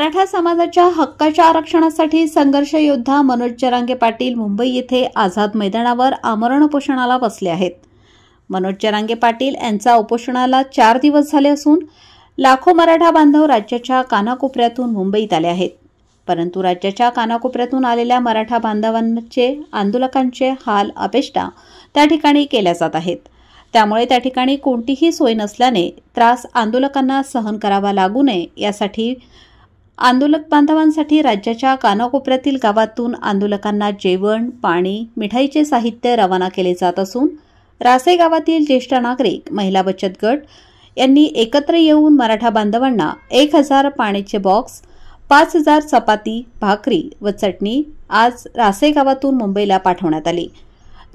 मराठा समाजाच्या हक्काच्या आरक्षणासाठी संघर्ष योद्धा मनोज जरांगे पाटील मुंबई येथे आझाद मैदानावर आमरण उपोषणाला बसले आहेत। मनोज जरांगे पाटील यांचा उपोषणाला 4 दिवस झाले असून लाखो मराठा बांधव राज्याच्या कानाकोपऱ्यातून मुंबईत आले आहेत। परंतु राज्याच्या कानाकोपऱ्यातून आलेल्या मराठा बांधवांचे आंदोलकांचे हाल अपेष्टा त्या ठिकाणी केल्या जात आहेत। त्यामुळे त्या ठिकाणी कोणतीही सोय नसल्याने त्रास आंदोलकांना सहन करावा लागू नये यासाठी आंदोलक बांधवांसाठी राज्याच्या कानाकोपऱ्यातील गावातून आंदोलकांना जेवण, पाणी, मिठाईचे साहित्य रवाना केले जात असून रासे गावातील ज्येष्ठ नागरिक, महिला बचत गट यांनी एकत्र येऊन मराठा बांधवांना 1000 पाण्याचे बॉक्स, 5000 चपाती, भाकरी व चटणी आज रासे गावातून मुंबईला पाठवण्यात आली।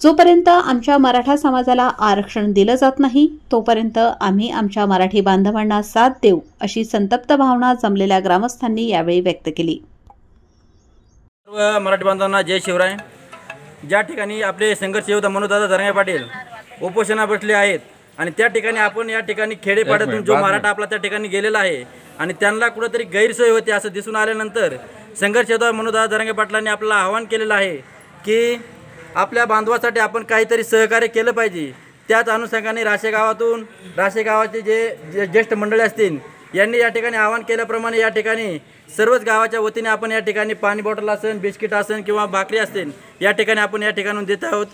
जोपर्यंत आमच्या मराठा समाजाला आरक्षण दिलं जात नाही तोपर्यंत आम्ही आमच्या मराठी बांधवांना साथ देऊ अशी संतप्त भावना जमलेल्या ग्रामस्थांनी यावेळी व्यक्त केली। सर्व मराठी बांधवांना जय शिवराय। ज्या ठिकाणी आपले संघर्ष योद्धा मनोजदादा जरांगे पाटील उपोषणा बसले आहेत आणि त्या ठिकाणी आपण या ठिकाणी खेडेपाड्यातून जो मराठा आपला त्या ठिकाणी गेलेला आहे आणि त्यांना कुठेतरी गैरसोय होते असं दिसून आल्यानंतर संघर्ष योद्धा मनोजदादा जरांगे पाटलांनी आपल्याला आवाहन केलेलं आहे की आपल्या बांधवासाठी आपण काहीतरी सहकार्य केलं पाहिजे। त्याच अनुषंगाने रासे गावाचे जे ज्येष्ठ मंडळी असतील यांनी या ठिकाणी आवाहन केल्याप्रमाणे या ठिकाणी सर्वच गावाच्या वतीने आपण या ठिकाणी पाणी बॉटल असेल, बिस्किट असेल किंवा भाकरी असतील या ठिकाणी आपण या ठिकाणून देत आहोत।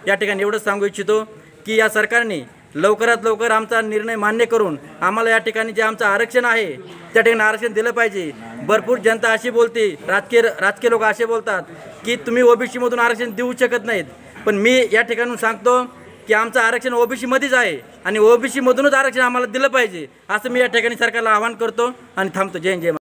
या ठिकाणी एवढंच सांगू इच्छितो की या सरकारने लवकरात लवकर आमचा निर्णय मान्य करून आम्हाला या ठिकाणी जे आमचं आरक्षण आहे त्या ठिकाणी आरक्षण दिलं पाहिजे। भरपूर जनता अशी बोलते, राजकीय लोक असे बोलतात की तुम्ही ओबीसी मधून आरक्षण देऊ शकत नाहीत, पण मी या ठिकाणून सांगतो की आमचं आरक्षण ओबीसी मध्येच आहे आणि ओबीसी मधूनच आरक्षण आम्हाला दिलं पाहिजे असं मी या ठिकाणी सरकारला आवाहन करतो आणि थांबतो। जय जय।